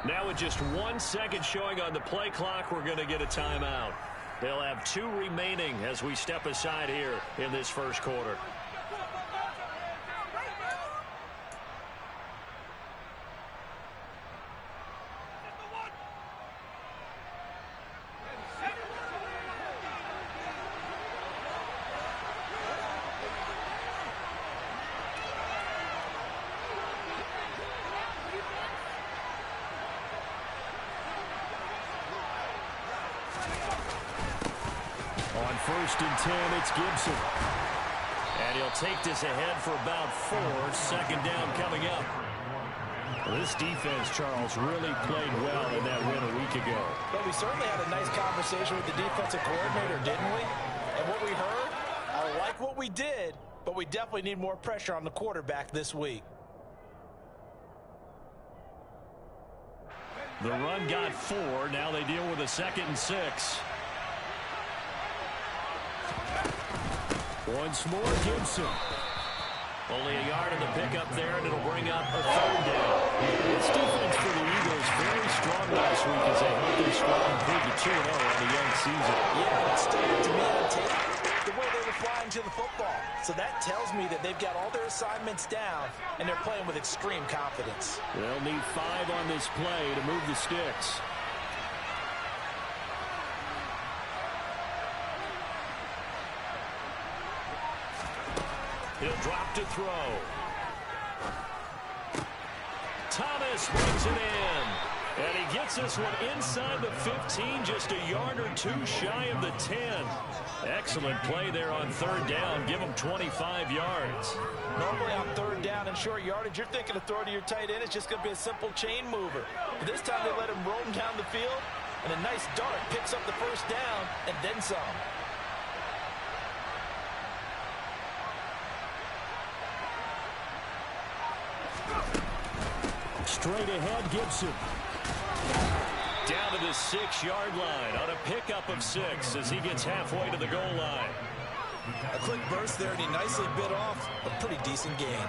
Now with just 1 second showing on the play clock, we're going to get a timeout. They'll have 2 remaining as we step aside here in this first quarter. First and 10, it's Gibson. And he'll take this ahead for about 4. Second down coming up. Well, this defense, Charles, really played well in that win a week ago. But we certainly had a nice conversation with the defensive coordinator, didn't we? And what we heard, I like what we did, but we definitely need more pressure on the quarterback this week. The run got 4. Now they deal with a 2nd and 6. Once more, Gibson. Only a yard in the pickup there, and it'll bring up a 3rd down. This defense for the Eagles very strong last week as they held their squad improved to 2-0 on the young season. Yeah, it stood out to me on tape the way they were flying to the football. So that tells me that they've got all their assignments down, and they're playing with extreme confidence. They'll need 5 on this play to move the sticks. He'll drop to throw. Thomas brings it in. And he gets this one inside the 15, just a yard or 2 shy of the 10. Excellent play there on 3rd down. Give him 25 yards. Normally on 3rd down and short yardage, you're thinking of throwing to your tight end. It's just going to be a simple chain mover. But this time they let him roam down the field, and a nice dart picks up the 1st down and then some. Straight ahead, Gibson. Down to the 6-yard line on a pickup of 6 as he gets halfway to the goal line. A quick burst there, and he nicely bit off a pretty decent gain.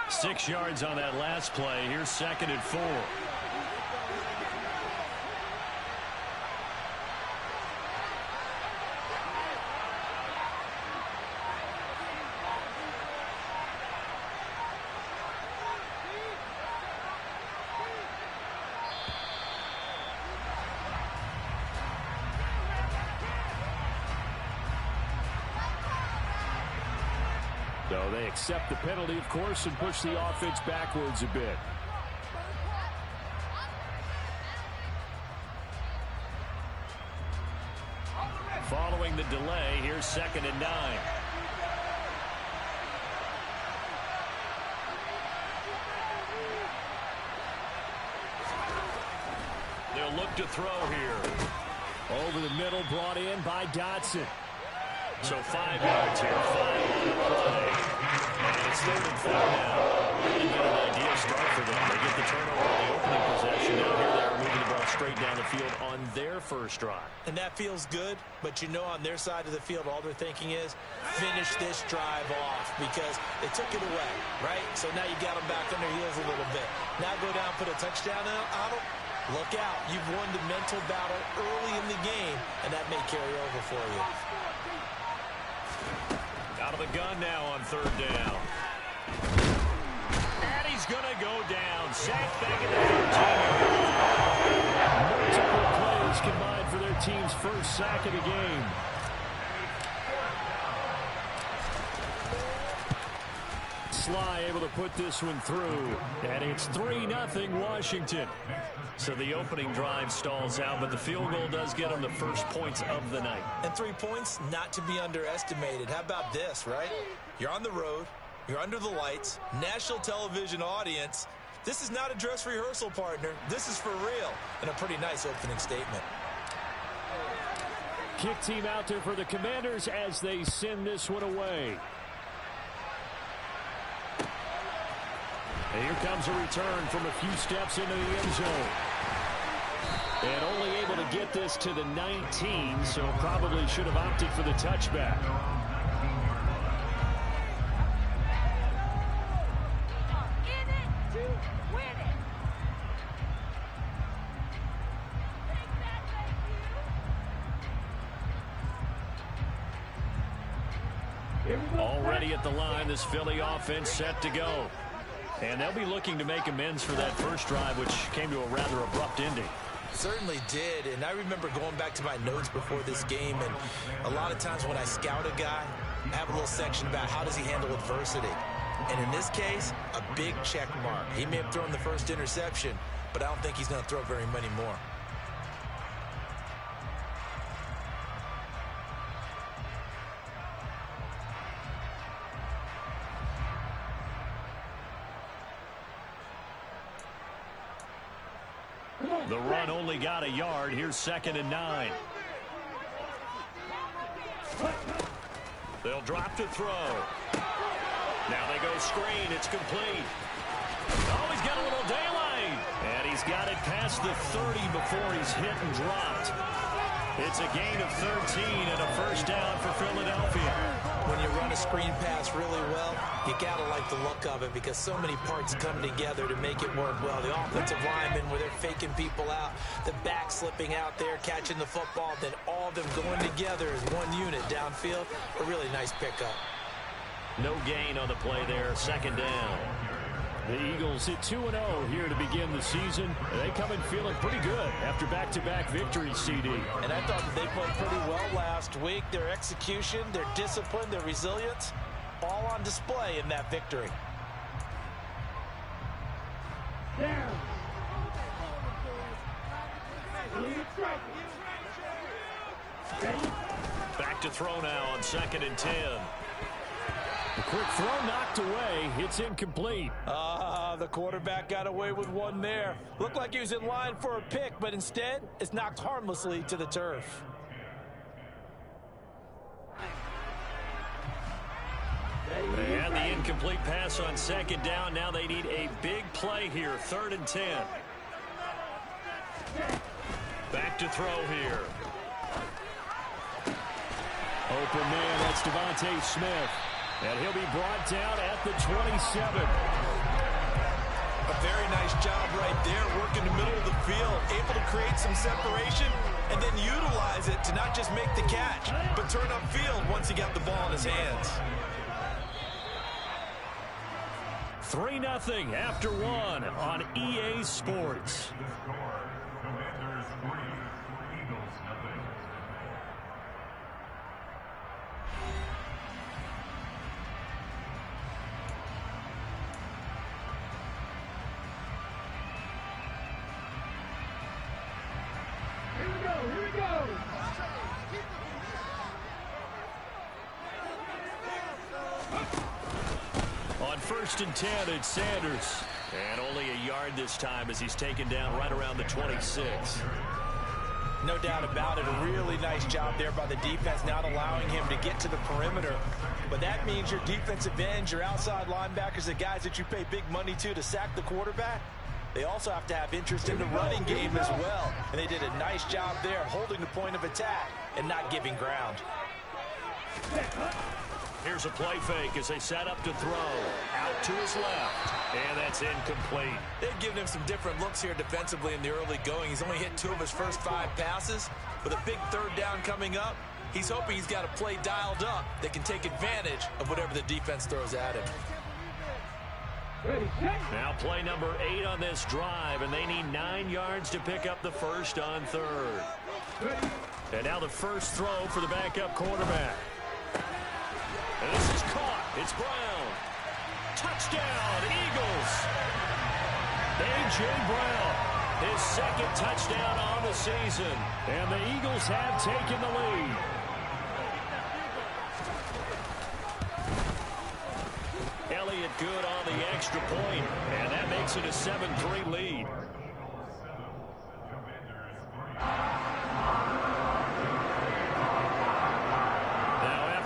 Six yards on that last play. Here's 2nd and 4. So they accept the penalty, of course, and push the offense backwards a bit. Following the delay, here's 2nd and 9. They'll look to throw here. Over the middle, brought in by Dotson. So 5 yards here, 5 on the play. And it's 3rd and 4 now. Really been an ideal start for them. They get the turnover on the opening possession. Now here they are moving the ball straight down the field on their first drive. And that feels good, but you know on their side of the field, all they're thinking is finish this drive off because they took it away, right? So now you got them back on their heels a little bit. Now go down, put a touchdown on them. Look out. You've won the mental battle early in the game, and that may carry over for you. Out of the gun now on 3rd down. And he's going to go down. Sacked back at the 13. Multiple plays combined for their team's first sack of the game. Sly able to put this one through. And it's 3-0 Washington. So the opening drive stalls out, but the field goal does get them the first points of the night. And 3 points, not to be underestimated. How about this, right? You're on the road. You're under the lights. National television audience. This is not a dress rehearsal, partner. This is for real. And a pretty nice opening statement. Kick team out there for the Commanders as they send this one away. And here comes a return from a few steps into the end zone. And only able to get this to the 19, so probably should have opted for the touchback. Already at the line, this Philly offense set to go. And they'll be looking to make amends for that first drive, which came to a rather abrupt ending. Certainly did, and I remember going back to my notes before this game, and a lot of times when I scout a guy, I have a little section about how does he handle adversity. And in this case, a big check mark. He may have thrown the first interception, but I don't think he's going to throw very many more. The run only got a yard. Here's 2nd and 9. They'll drop to throw. Now they go screen. It's complete. Oh, he's got a little daylight. And he's got it past the 30 before he's hit and dropped. It's a gain of 13 and a first down for Philadelphia. When you run a screen pass really well, you got to like the look of it because so many parts come together to make it work well. The offensive linemen where they're faking people out, the back slipping out there, catching the football, then all of them going together as one unit downfield. A really nice pickup. No gain on the play there, 2nd down. The Eagles hit 2-0 here to begin the season. They come in feeling pretty good after back-to-back victories, CD. And I thought that they played pretty well last week. Their execution, their discipline, their resilience, all on display in that victory. Back to throw now on 2nd and 10. The quick throw knocked away. It's incomplete. The quarterback got away with one there. Looked like he was in line for a pick, but instead, it's knocked harmlessly to the turf. They had the incomplete pass on 2nd down. Now they need a big play here. 3rd and 10. Back to throw here. Open man, that's Devontae Smith. And he'll be brought down at the 27. A very nice job right there, working the middle of the field, able to create some separation, and then utilize it to not just make the catch, but turn upfield once he got the ball in his hands. 3-0 after 1 on EA Sports. On 1st and 10, it's Sanders. And only a yard this time as he's taken down right around the 26. No doubt about it. A really nice job there by the defense, not allowing him to get to the perimeter. But that means your defensive ends, your outside linebackers, the guys that you pay big money to sack the quarterback, they also have to have interest in the running game as well. And they did a nice job there holding the point of attack and not giving ground. Here's a play fake as they set up to throw. Out to his left. And that's incomplete. They've given him some different looks here defensively in the early going. He's only hit 2 of his first 5 passes. With a big 3rd down coming up, he's hoping he's got a play dialed up that can take advantage of whatever the defense throws at him. Now play number 8 on this drive, and they need 9 yards to pick up the first on 3rd. And now the first throw for the backup quarterback. And this is caught. It's Brown. Touchdown, Eagles. A.J. Brown, his 2nd touchdown on the season. And the Eagles have taken the lead. Elliott good on the extra point, and that makes it a 7-3 lead.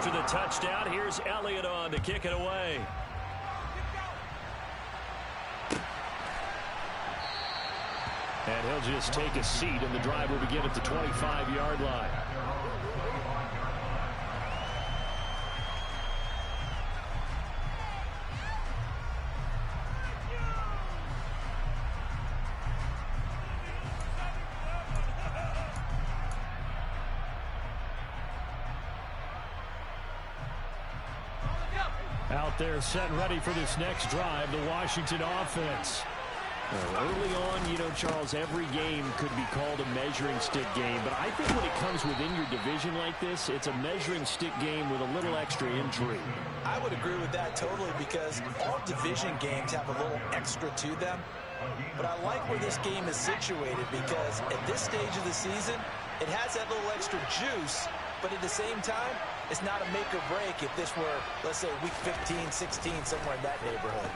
The touchdown. Here's Elliott on to kick it away. And he'll just take a seat, and the drive will begin at the 25-yard line. Out there set and ready for this next drive, the Washington offense. Early on, you know, Charles, every game could be called a measuring stick game. But I think when it comes within your division like this, it's a measuring stick game with a little extra intrigue. I would agree with that totally, because all division games have a little extra to them. But I like where this game is situated, because at this stage of the season, it has that little extra juice. But at the same time, it's not a make or break if this were, let's say, week 15, 16, somewhere in that neighborhood.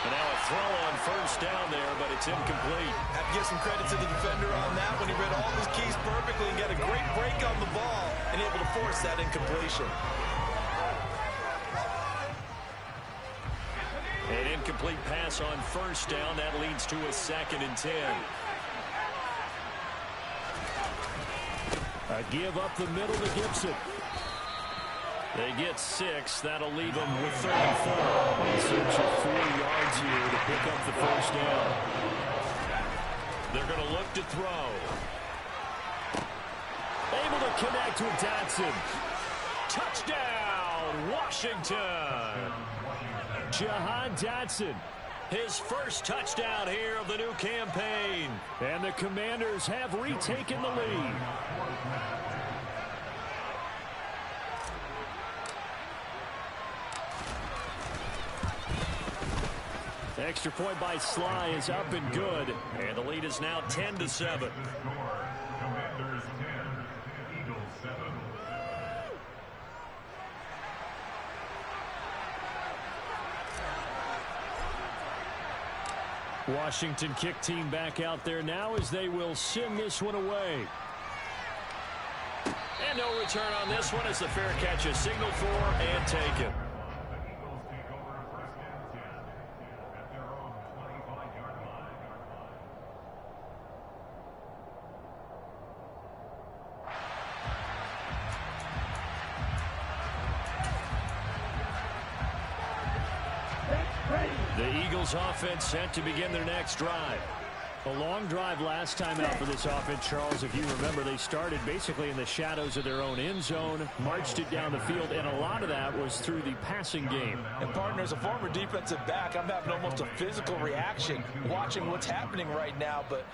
And now a throw on first down there, but it's incomplete. I have to give some credit to the defender on that when he read all his keys perfectly and got a great break on the ball and able to force that incompletion. An incomplete pass on first down. That leads to a 2nd and 10. A give up the middle to Gibson. They get 6. That'll leave them with 34. In search of 4 yards here to pick up the first down. They're going to look to throw. Able to connect with Dotson. Touchdown, Washington. Jahan Dotson. His first touchdown here of the new campaign. And the Commanders have retaken the lead. Extra point by Sly is up and good. And the lead is now 10-7. Washington kick team back out there now as they will send this one away. And no return on this one as the fair catch is signaled for and taken. The Eagles offense set to begin their next drive. A long drive last time out for this offense, Charles. If you remember, they started basically in the shadows of their own end zone, marched it down the field, and a lot of that was through the passing game. And, partner, as a former defensive back, I'm having almost a physical reaction watching what's happening right now. But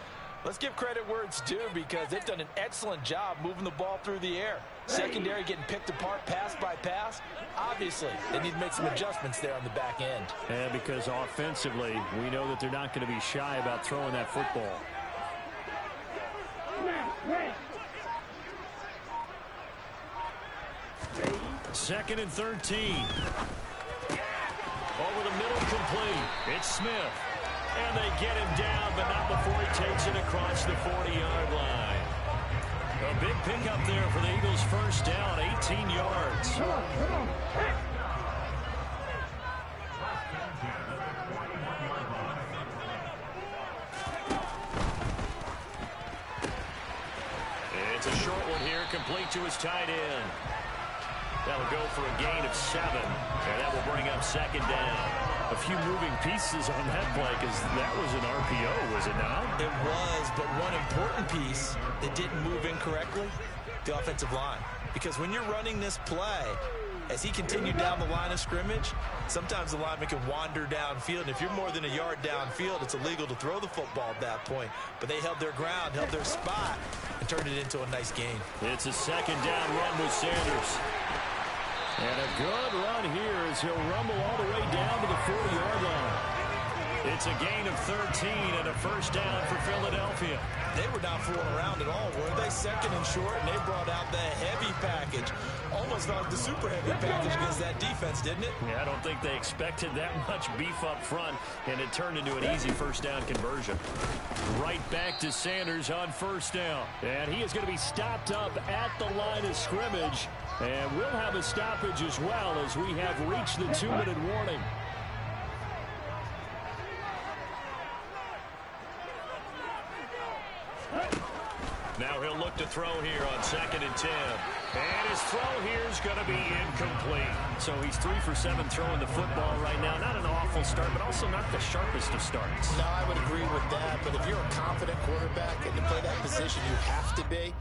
let's give credit where it's due, because they've done an excellent job moving the ball through the air. Secondary getting picked apart pass by pass. Obviously, they need to make some adjustments there on the back end. And because offensively, we know that they're not going to be shy about throwing that football. Second and 13. Over the middle, complete. It's Smith. And they get him down, but not before he takes it across the 40-yard line. A big pickup there for the Eagles' first down, 18 yards. It's a short one here, complete to his tight end. That'll go for a gain of 7, and that will bring up 2nd down. A few moving pieces on that play, because that was an RPO, was it not? It was, but one important piece that didn't move incorrectly, the offensive line. Because when you're running this play, as he continued down the line of scrimmage, sometimes the lineman can wander downfield. And if you're more than a yard downfield, it's illegal to throw the football at that point. But they held their ground, held their spot, and turned it into a nice gain. It's a 2nd down run with Sanders. And a good run here as he'll rumble all the way down to the 40-yard line. It's a gain of 13 and a first down for Philadelphia. They were not fooling around at all, were they? 2nd and short, and they brought out the heavy package. Almost like the super heavy package against that defense, didn't it? Yeah, I don't think they expected that much beef up front, and it turned into an easy first down conversion. Right back to Sanders on first down. And he is going to be stopped up at the line of scrimmage. And we'll have a stoppage as well as we have reached the 2-minute warning. Now he'll look to throw here on 2nd and 10. And his throw here is going to be incomplete. So he's 3 for 7 throwing the football right now. Not an awful start, but also not the sharpest of starts. No, I would agree with that. But if you're a confident quarterback and to play that position, you have to be.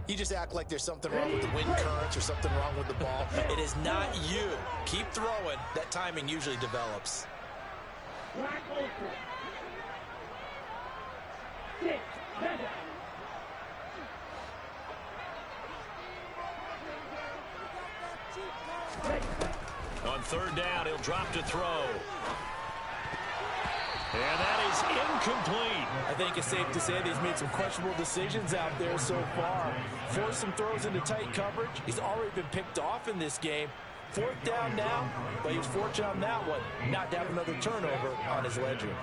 You just act like there's something wrong with the wind currents or something wrong with the ball. It is not you. Keep throwing. That timing usually develops. On 3rd down, he'll drop to throw. And that is incomplete. I think it's safe to say that he's made some questionable decisions out there so far. Forced some throws into tight coverage. He's already been picked off in this game. 4th down now, but he was fortunate on that one not to have another turnover on his ledger.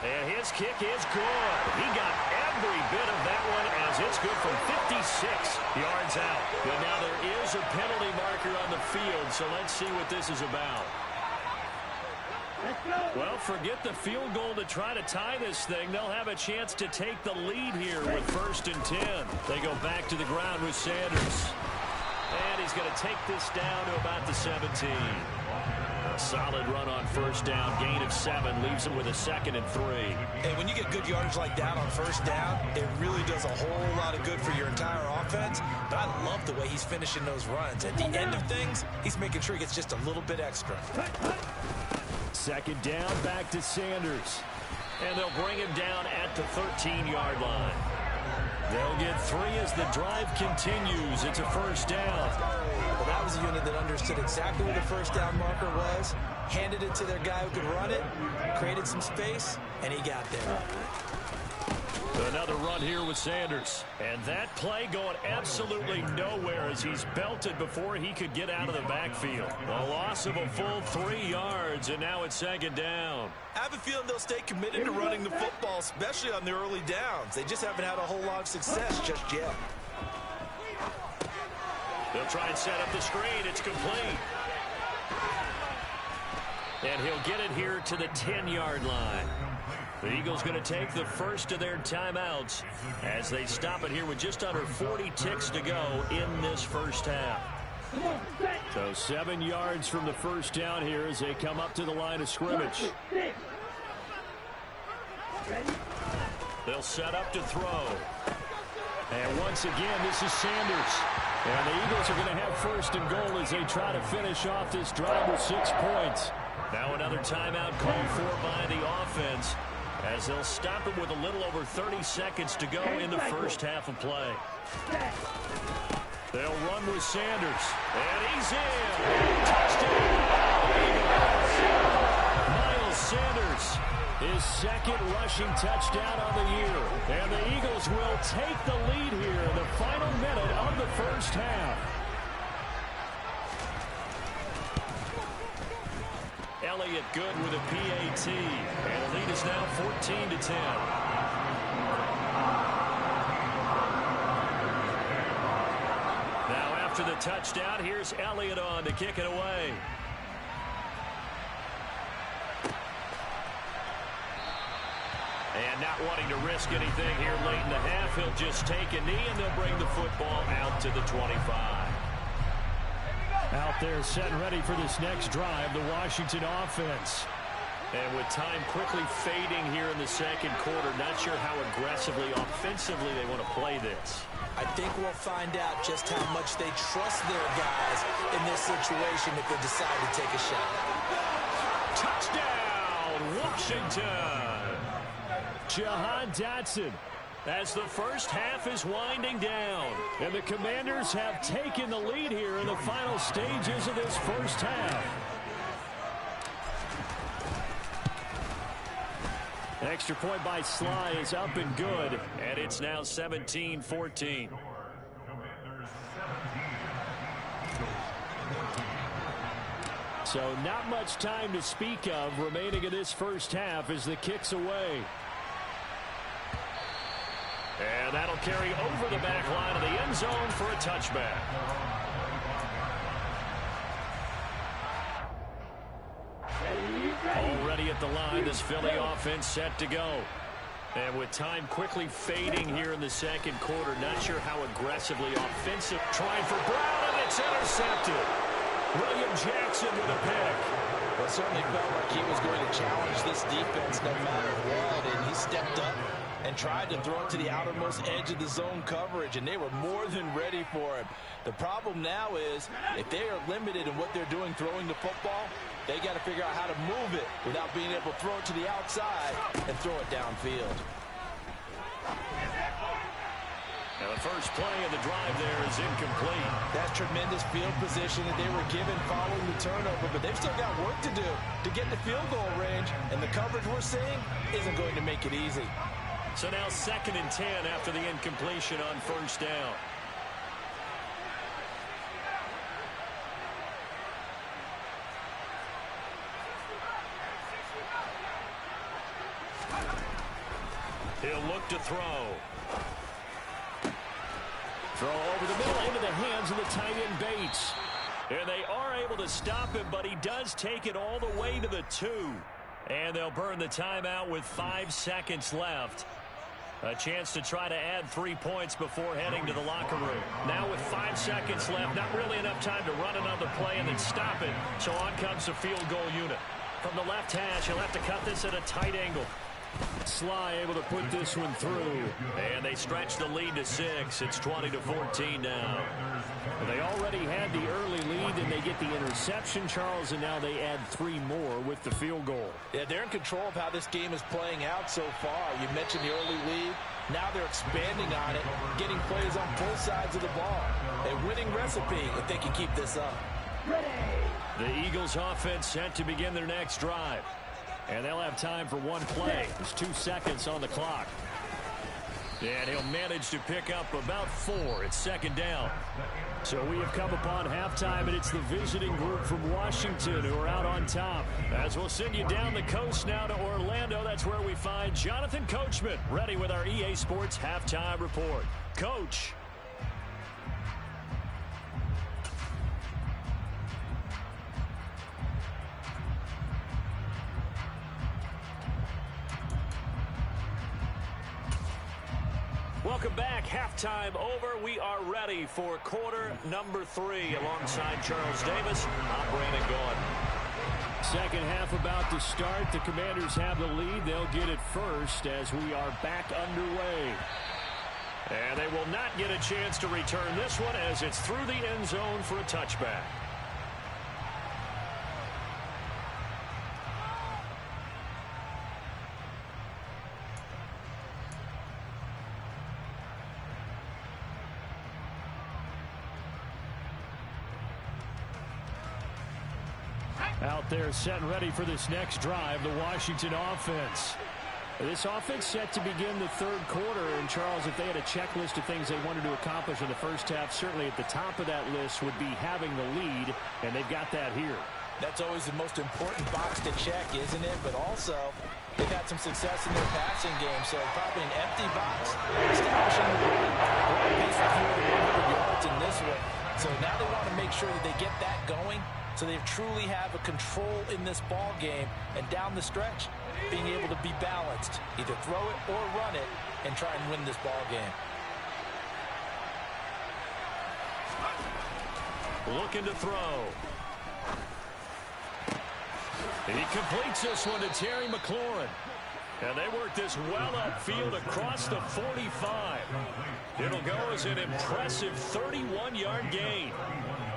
And his kick is good. He got every bit of that one as it's good from 56 yards out. But now there is a penalty marker on the field, so let's see what this is about. Well, forget the field goal to try to tie this thing. They'll have a chance to take the lead here with 1st and 10. They go back to the ground with Sanders. And he's going to take this down to about the 17. A solid run on 1st down, gain of 7, leaves him with a 2nd and 3. Hey, when you get good yardage like that on 1st down, it really does a whole lot of good for your entire offense. But I love the way he's finishing those runs. At the end of things, he's making sure he gets just a little bit extra. 2nd down, back to Sanders. And they'll bring him down at the 13-yard line. They'll get 3 as the drive continues. It's a 1st down. Well, that was a unit that understood exactly where the 1st down marker was, handed it to their guy who could run it, created some space, and he got there. Another run here with Sanders. And that play going absolutely nowhere as he's belted before he could get out of the backfield. A loss of a full 3 yards, and now it's 2nd down. I have a feeling they'll stay committed to running the football, especially on the early downs. They just haven't had a whole lot of success just yet. They'll try and set up the screen. It's complete. And he'll get it here to the 10-yard line. The Eagles going to take the first of their timeouts as they stop it here with just under 40 ticks to go in this 1st half. So 7 yards from the 1st down here as they come up to the line of scrimmage. They'll set up to throw. And once again, this is Sanders. And the Eagles are going to have 1st and goal as they try to finish off this drive with 6 points. Now another timeout called for by the offense as they'll stop it with a little over 30 seconds to go in the 1st half of play. They'll run with Sanders. And he's in. Touchdown. Miles Sanders, his 2nd rushing touchdown on the year. And the Eagles will take the lead here in the final minute of the 1st half. Elliott good with a PAT. And the lead is now 14-10. Now after the touchdown, here's Elliott on to kick it away. And not wanting to risk anything here late in the half, he'll just take a knee and they'll bring the football out to the 25. Out there set and ready for this next drive, the Washington offense. And with time quickly fading here in the 2nd quarter, not sure how aggressively, offensively they want to play this. I think we'll find out just how much they trust their guys in this situation if they decide to take a shot. Touchdown, Washington! Jahan Dotson, as the 1st half is winding down. And the Commanders have taken the lead here in the final stages of this 1st half. Extra point by Sly is up and good, and it's now 17-14. So not much time to speak of remaining in this 1st half as the kick's away. And that'll carry over the back line of the end zone for a touchback. at the line. This Philly offense set to go. And with time quickly fading here in the second quarter, not sure how aggressively offensive. Trying for Brown, and it's intercepted. William Jackson with a pick. Well, it certainly felt like he was going to challenge this defense no matter what, and he stepped up and tried to throw it to the outermost edge of the zone coverage, and they were more than ready for him. The problem now is, if they are limited in what they're doing throwing the football, they got to figure out how to move it without being able to throw it to the outside and throw it downfield. Now the first play of the drive there is incomplete. That's tremendous field position that they were given following the turnover, but they've still got work to do to get the field goal range, and the coverage we're seeing isn't going to make it easy. So now 2nd and 10 after the incompletion on first down. He'll look to throw. Throw over the middle into the hands of the tight end Bates. And they are able to stop him, but he does take it all the way to the 2. And they'll burn the timeout with 5 seconds left. A chance to try to add 3 points before heading to the locker room. Now with 5 seconds left, not really enough time to run another play and then stop it. So on comes the field goal unit. From the left hash, he'll have to cut this at a tight angle. Sly able to put this one through. And they stretch the lead to 6. It's 20-14 now. They already had the early lead, and they get the interception, Charles, and now they add 3 more with the field goal. Yeah, they're in control of how this game is playing out so far. You mentioned the early lead. Now they're expanding on it, getting plays on both sides of the ball. A winning recipe if they can keep this up. The Eagles offense set to begin their next drive. And they'll have time for one play. There's 2 seconds on the clock. And he'll manage to pick up about 4. It's 2nd down. So we have come upon halftime, and it's the visiting group from Washington who are out on top. As we'll send you down the coast now to Orlando, that's where we find Jonathan Coachman, ready with our EA Sports Halftime Report. Coach. Welcome back. Halftime over. We are ready for quarter number 3 alongside Charles Davis. I'm Brandon Gaudin. Second half about to start. The Commanders have the lead. They'll get it first as we are back underway. And they will not get a chance to return this one as it's through the end zone for a touchback. Out there set and ready for this next drive, the Washington offense. This offense set to begin the 3rd quarter. And, Charles, if they had a checklist of things they wanted to accomplish in the first half, certainly at the top of that list would be having the lead, and they've got that here. That's always the most important box to check, isn't it? But also, they've had some success in their passing game, so probably an empty box, establishing the run, at least a few of the 100 yards in this one. So now they want to make sure that they get that going, so they truly have a control in this ball game, and down the stretch, being able to be balanced, either throw it or run it, and try and win this ball game. Looking to throw. He completes this one to Terry McLaurin. And they work this well upfield across the 45. It'll go as an impressive 31-yard gain.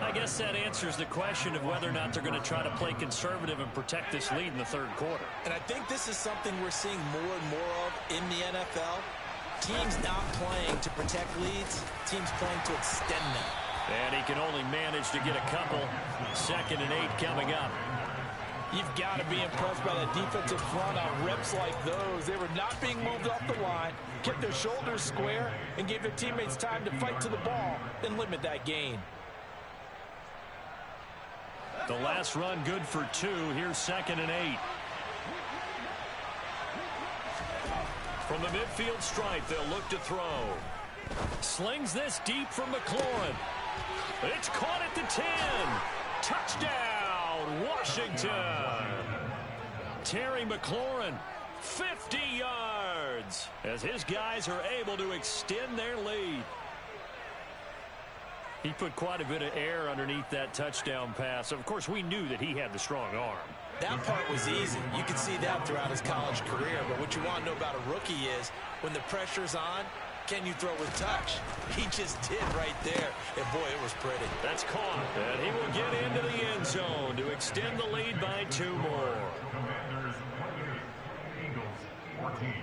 I guess that answers the question of whether or not they're going to try to play conservative and protect this lead in the 3rd quarter. And I think this is something we're seeing more and more of in the NFL. Teams not playing to protect leads, teams playing to extend them. And he can only manage to get a couple. 2nd and 8 coming up. You've got to be impressed by that defensive front on reps like those. They were not being moved off the line, kept their shoulders square, and gave their teammates time to fight to the ball and limit that gain. The last run good for 2. Here's 2nd and 8. From the midfield stripe, they'll look to throw. Slings this deep from McLaurin. It's caught at the 10. Touchdown, Washington. Terry McLaurin, 50 yards, as his guys are able to extend their lead. He put quite a bit of air underneath that touchdown pass. Of course, we knew that he had the strong arm. That part was easy. You can see that throughout his college career. But what you want to know about a rookie is when the pressure's on, can you throw with touch? He just did right there. And, boy, it was pretty. That's caught. And he will get into the end zone to extend the lead by 2 more. Commanders 28, Eagles 14.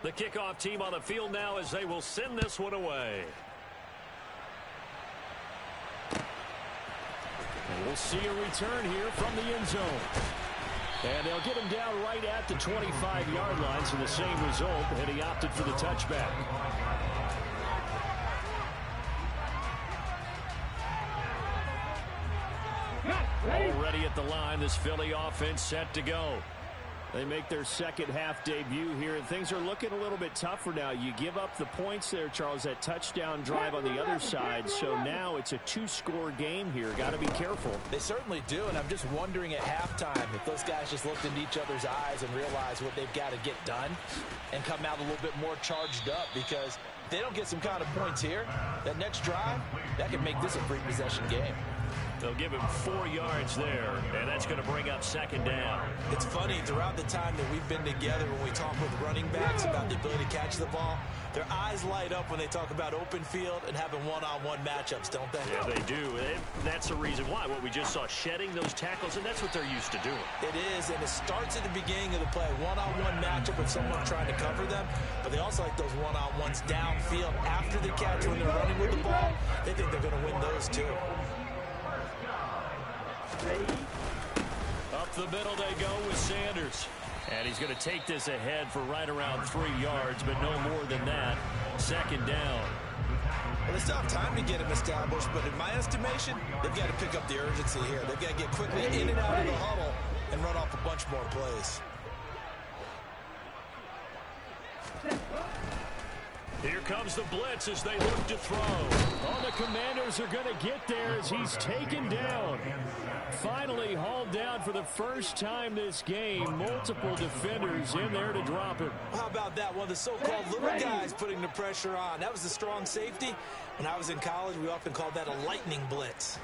The kickoff team on the field now as they will send this one away. And we'll see a return here from the end zone. And they'll get him down right at the 25-yard line, so the same result, and he opted for the touchback. Already at the line, this Philly offense set to go. They make their second half debut here, and things are looking a little bit tougher now. You give up the points there, Charles, that touchdown drive on the other side. So now it's a 2-score game here. Got to be careful. They certainly do, and I'm just wondering at halftime if those guys just looked into each other's eyes and realized what they've got to get done and come out a little bit more charged up, because if they don't get some kind of points here, that next drive, that could make this a free possession game. They'll give him 4 yards there, and that's going to bring up second down. It's funny, throughout the time that we've been together, when we talk with running backs about the ability to catch the ball, their eyes light up when they talk about open field and having one-on-one matchups, don't they? Yeah, they do. And that's the reason why. What we just saw, shedding those tackles, and that's what they're used to doing. It is, and it starts at the beginning of the play. One-on-one matchup with someone trying to cover them, but they also like those one-on-ones downfield after the catch when they're running with the ball. They think they're going to win those too. Up the middle they go with Sanders. And he's going to take this ahead for right around 3 yards, but no more than that. Second down. Well, they still have time to get him established, but in my estimation, they've got to pick up the urgency here. They've got to get quickly in and out of the huddle and run off a bunch more plays. Here comes the blitz as they look to throw. Oh, the Commanders are going to get there as he's taken down. Finally hauled down for the first time this game. Multiple defenders in there to drop him. How about that? One of the so-called little guys putting the pressure on. That was the strong safety. When I was in college, we often called that a lightning blitz.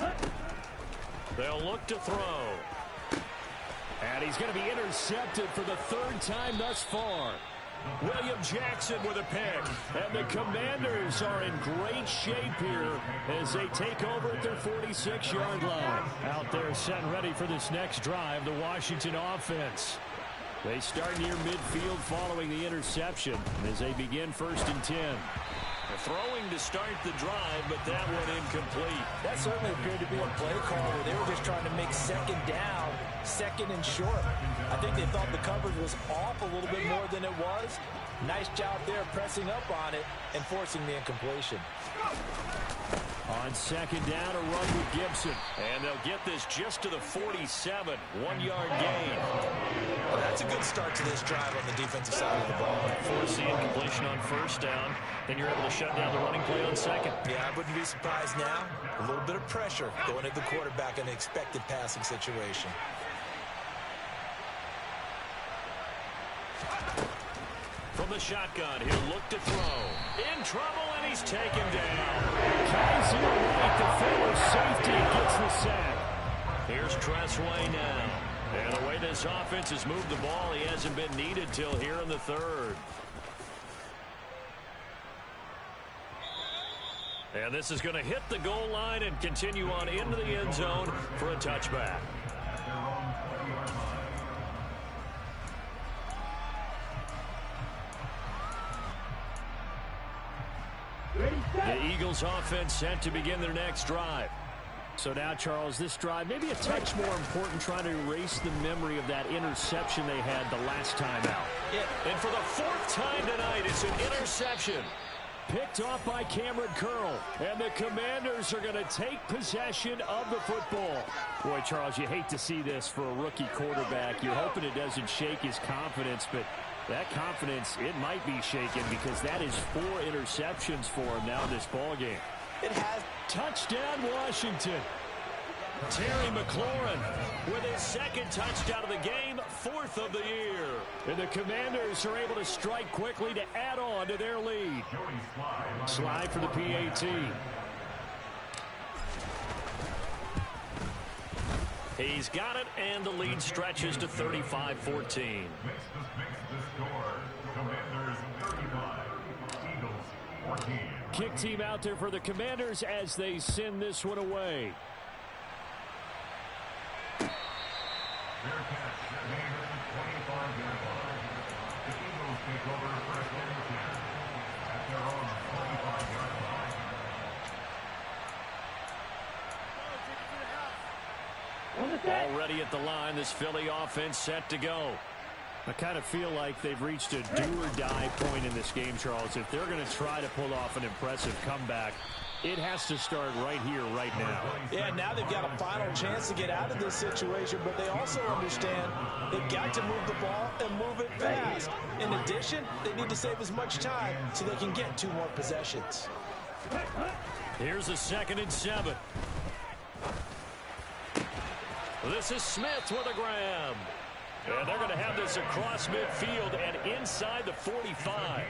They'll look to throw. And he's going to be intercepted for the 3rd time thus far. William Jackson with a pick. And the Commanders are in great shape here as they take over at their 46-yard line. Out there set ready for this next drive, the Washington offense. They start near midfield following the interception as they begin 1st and 10. They're throwing to start the drive, but that one incomplete. That certainly appeared to be a play call where they were just trying to make second down, 2nd and short. I think they thought the coverage was off a little bit more than it was. Nice job there pressing up on it and forcing the incompletion. On 2nd down, a run with Gibson. And they'll get this just to the 47. 1-yard gain. Well, that's a good start to this drive on the defensive side of the ball. Force the incompletion on 1st down. Then you're able to shut down the running play on 2nd. Yeah, I wouldn't be surprised now. A little bit of pressure going at the quarterback in an expected passing situation. From the shotgun, he'll look to throw. In trouble, and he's taken down. Kaiser White, the former safety, gets the sack. Here's Tressway now. And the way this offense has moved the ball, he hasn't been needed till here in the 3rd. And this is going to hit the goal line and continue on into the end zone for a touchback. The Eagles offense set to begin their next drive. So now, Charles, this drive maybe a touch more important, trying to erase the memory of that interception they had the last time out. Yeah. And for the 4th time tonight, it's an interception. Picked off by Cameron Curl. And the Commanders are going to take possession of the football. Boy, Charles, you hate to see this for a rookie quarterback. You're hoping it doesn't shake his confidence, but that confidence, it might be shaken because that is 4 interceptions for him now in this ballgame. It has. Touchdown, Washington. Terry McLaurin with his second touchdown of the game, 4th of the year. And the Commanders are able to strike quickly to add on to their lead. Slide for the PAT. He's got it, and the lead stretches to 35-14. The score, Commanders 35, Eagles 14. Kick team out there for the Commanders as they send this one away. Fair catch, made at the 25-yard line. The Eagles take over first and 10 at their own 25-yard line. Already at the line, this Philly offense set to go. I kind of feel like they've reached a do-or-die point in this game, Charles. If they're going to try to pull off an impressive comeback, it has to start right here, right now. Yeah, now they've got a final chance to get out of this situation, but they also understand they've got to move the ball and move it fast. In addition, they need to save as much time so they can get 2 more possessions. Here's a 2nd and 7. This is Smith with a grab. And they're going to have this across midfield and inside the 45.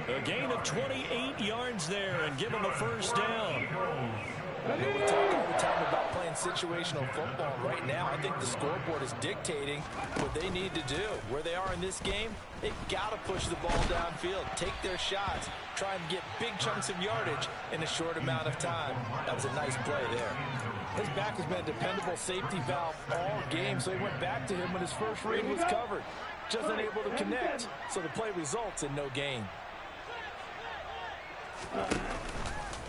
A gain of 28 yards there and give them a first down. You know, we talk all the time about playing situational football. Right now, I think the scoreboard is dictating what they need to do. Where they are in this game, they've got to push the ball downfield, take their shots, try and get big chunks of yardage in a short amount of time. That was a nice play there. His back has been a dependable safety valve all game, so he went back to him when his first read was covered. Just unable to connect, so the play results in no gain.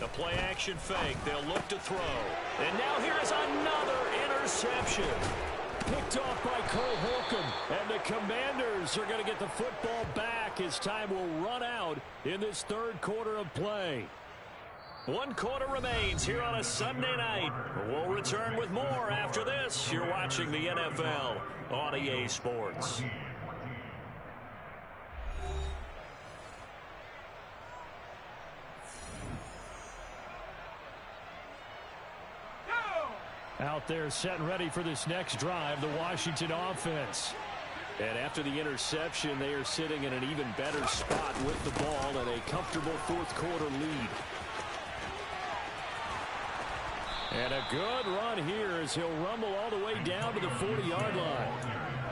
The play action fake. They'll look to throw. And now here's another interception. Picked off by Cole Holcomb. And the Commanders are going to get the football back as time will run out in this 3rd quarter of play. 1 quarter remains here on a Sunday night. We'll return with more after this. You're watching the NFL on EA Sports. Out there set and ready for this next drive, the Washington offense. And after the interception, they are sitting in an even better spot with the ball and a comfortable 4th quarter lead. And a good run here as he'll rumble all the way down to the 40-yard line.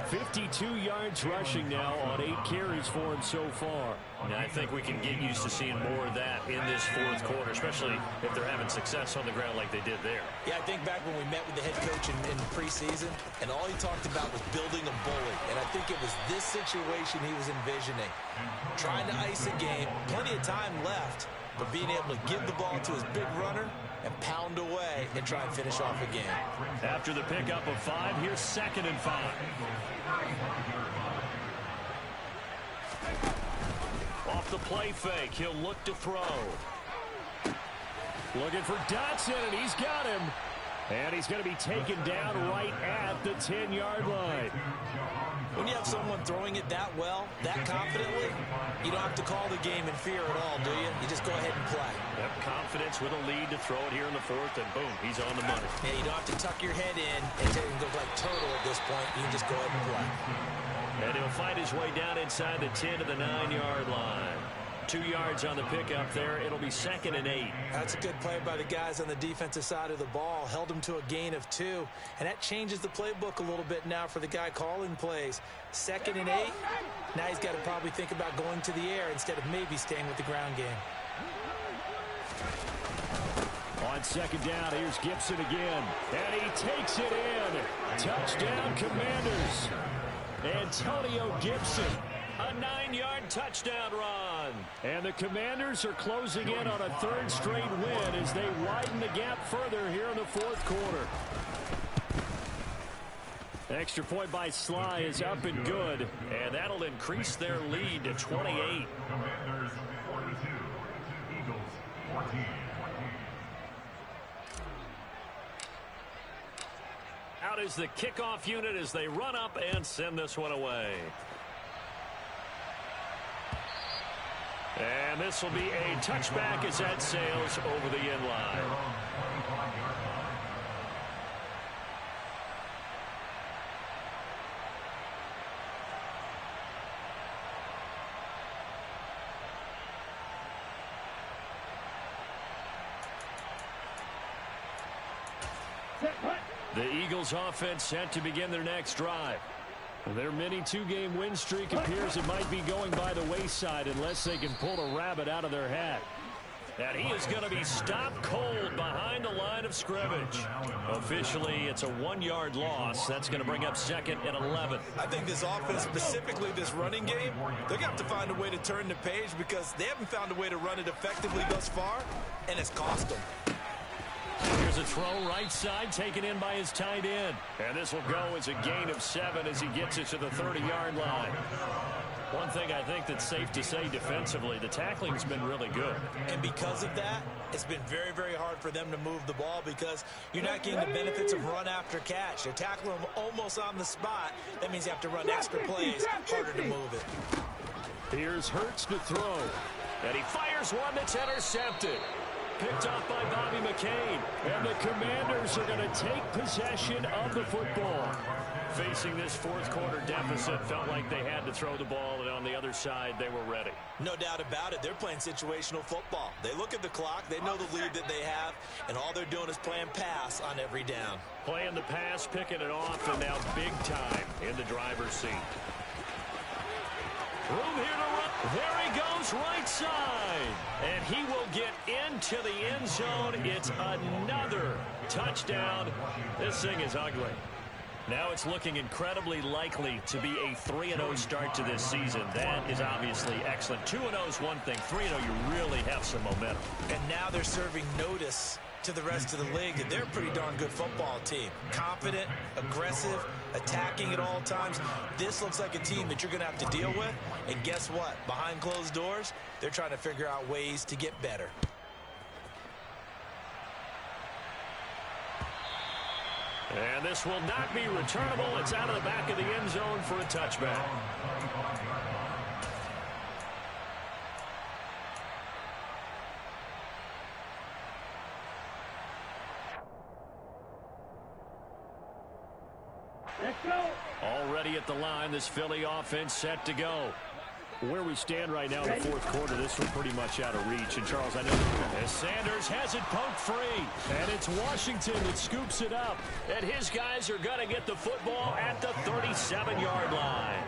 52 yards rushing now on 8 carries for him so far. And I think we can get used to seeing more of that in this 4th quarter, especially if they're having success on the ground like they did there. Yeah, I think back when we met with the head coach in preseason, and all he talked about was building a bully. And I think it was this situation he was envisioning. Trying to ice a game, plenty of time left, but being able to give the ball to his big runner and pound away and try and finish off a game. After the pickup of 5, here's 2nd and 5. Off the play fake, he'll look to throw. Looking for Dotson, and he's got him. And he's going to be taken down right at the 10-yard line. When you have someone throwing it that well, that confidently, you don't have to call the game in fear at all, do you? You just go ahead and play. Yep, confidence with a lead to throw it here in the 4th, and boom, he's on the money. Yeah, you don't have to tuck your head in and go like turtle at this point. You can just go ahead and play. And he'll fight his way down inside the 10 to the 9-yard line. 2 yards on the pickup there. It'll be 2nd and 8. That's a good play by the guys on the defensive side of the ball. Held him to a gain of 2. And that changes the playbook a little bit now for the guy calling plays. 2nd and 8. Now he's got to probably think about going to the air instead of maybe staying with the ground game. On 2nd down, here's Gibson again. And he takes it in. Touchdown, Commanders. Antonio Gibson. A 9-yard touchdown run. And the Commanders are closing in on a 3rd straight win as they widen the gap further here in the 4th quarter. Extra point by Sly is up and good. And that'll increase their lead to 28. Commanders 42, Eagles 14. Out is the kickoff unit as they run up and send this one away. And this will be a touchback as that sails over the end line. Eagles offense set to begin their next drive. Their mini two-game win streak appears it might be going by the wayside unless they can pull a rabbit out of their hat. And he is going to be stopped cold behind the line of scrimmage. Officially, it's a 1-yard loss. That's going to bring up 2nd and 11. I think this offense, specifically this running game, they're going to have to find a way to turn the page because they haven't found a way to run it effectively thus far, and it's cost them. Here's a throw right side taken in by his tight end. And this will go as a gain of 7 as he gets it to the 30-yard line. One thing I think that's safe to say defensively, the tackling's been really good. And because of that, it's been very, very hard for them to move the ball because you're not getting the benefits of run after catch. They're tackling them almost on the spot. That means you have to run extra plays, harder to move it. Here's Hurts to throw. And he fires one that's intercepted. Picked off by Bobby McCain. And the Commanders are going to take possession of the football. Facing this fourth quarter deficit, felt like they had to throw the ball, and on the other side, they were ready. No doubt about it. They're playing situational football. They look at the clock, they know the lead that they have, and all they're doing is playing pass on every down. Playing the pass, picking it off, and now big time in the driver's seat. Room here to run. There he goes, right side. And he will get into the end zone. It's another touchdown. This thing is ugly. Now it's looking incredibly likely to be a 3-0 start to this season. That is obviously excellent. 2-0 is one thing. 3-0, you really have some momentum. And now they're serving notice to the rest of the league that they're a pretty darn good football team. Confident, aggressive, attacking at all times. This looks like a team that you're going to have to deal with. And guess what? Behind closed doors, they're trying to figure out ways to get better. And this will not be returnable. It's out of the back of the end zone for a touchback. Let's go. Already at the line, this Philly offense set to go. Where we stand right now in the fourth quarter, this one pretty much out of reach. And, Charles, I know as Sanders has it poked free. And it's Washington that scoops it up. And his guys are going to get the football at the 37-yard line.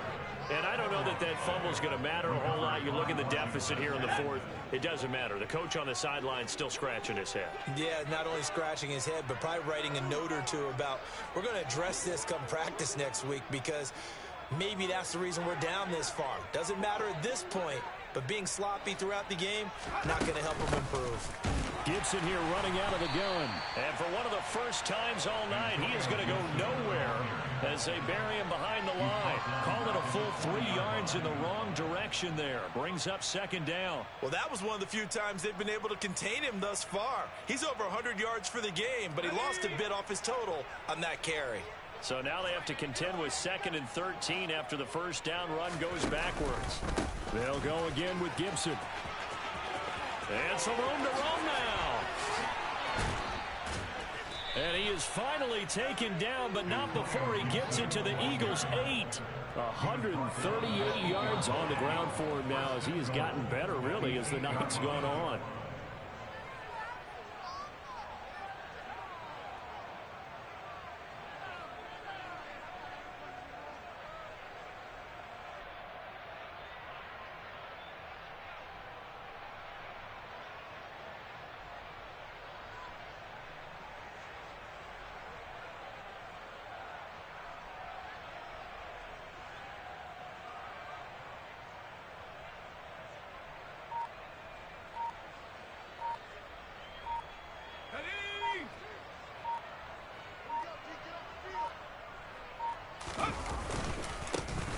And I don't know that that fumble is going to matter a whole lot. You look at the deficit here in the fourth. It doesn't matter. The coach on the sideline still scratching his head. Yeah, not only scratching his head, but probably writing a note or two about we're going to address this come practice next week because maybe that's the reason we're down this far. Doesn't matter at this point, but being sloppy throughout the game, not going to help them improve. Gibson here running out of the gun. And for one of the first times all night, he is going to go nowhere as they bury him behind the line. Call it a full 3 yards in the wrong direction there. Brings up second down. Well, that was one of the few times they've been able to contain him thus far. He's over 100 yards for the game, but he lost a bit off his total on that carry. So now they have to contend with 2nd and 13 after the first down run goes backwards. They'll go again with Gibson. And some room to roam now. And he is finally taken down, but not before he gets it to the Eagles' 8. 138 yards on the ground for him now as he has gotten better, really, as the night's gone on.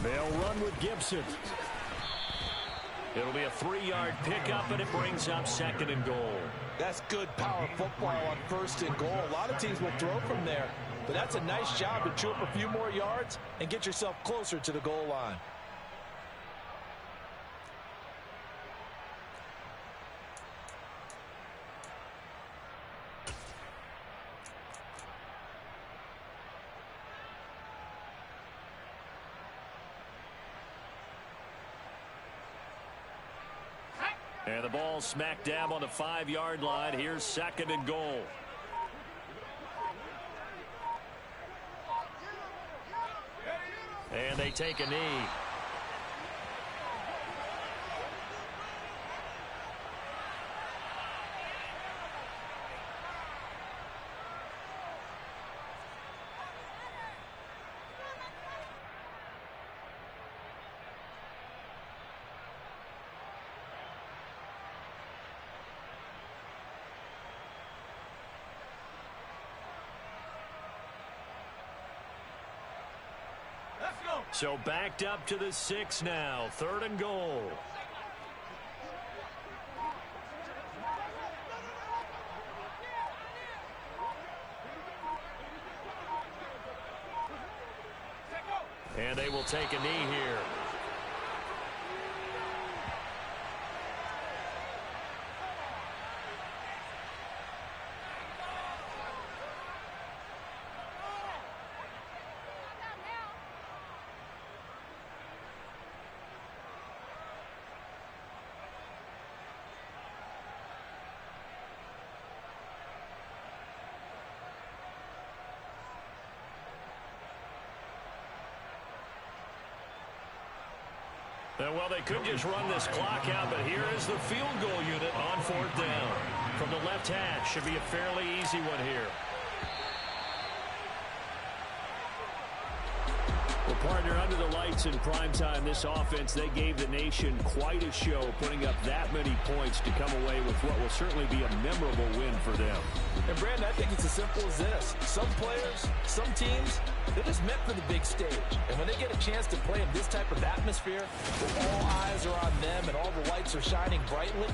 They'll run with Gibson. It'll be a 3-yard pickup, and it brings up 2nd and goal. That's good power football on 1st and goal. A lot of teams will throw from there, but that's a nice job to chew up a few more yards and get yourself closer to the goal line. And the ball smack dab on the 5-yard line. Here's 2nd and goal. And they take a knee. So backed up to the 6 now. 3rd and goal. And they will take a knee here. Well, they could just run this clock out, but here is the field goal unit on 4th down. From the left hash, should be a fairly easy one here. Well, partner, under the lights in primetime, this offense, they gave the nation quite a show, putting up that many points to come away with what will certainly be a memorable win for them. And, Brandon, I think it's as simple as this. Some players, some teams, they're just meant for the big stage. And when they get a chance to play in this type of atmosphere, where all eyes are on them and all the lights are shining brightly,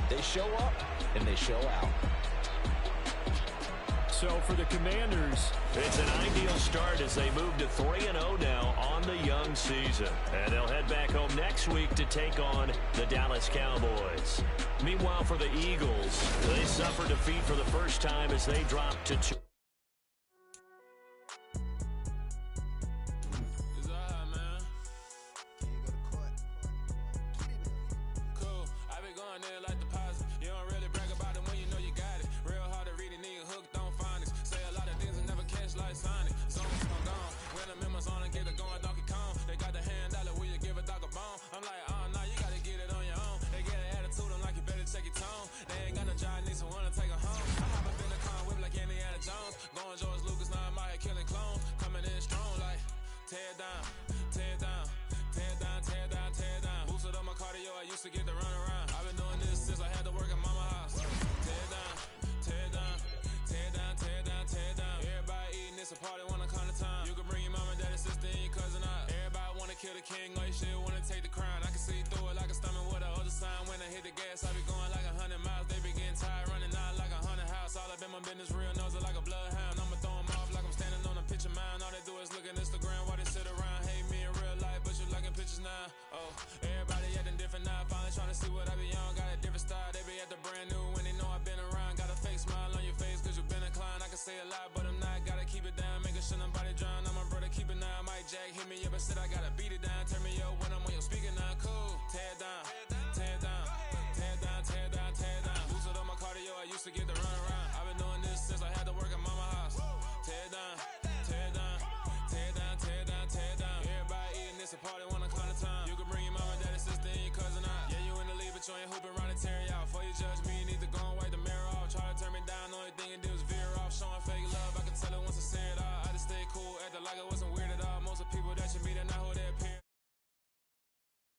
they show up and they show out. So for the Commanders, it's an ideal start as they move to 3-0 now on the young season. And they'll head back home next week to take on the Dallas Cowboys. Meanwhile, for the Eagles, they suffer defeat for the first time as they drop to 2. But I'm not, gotta keep it down, make sure nobody drown. I'm my brother, keep it now. Mike Jack hit me up and said I gotta beat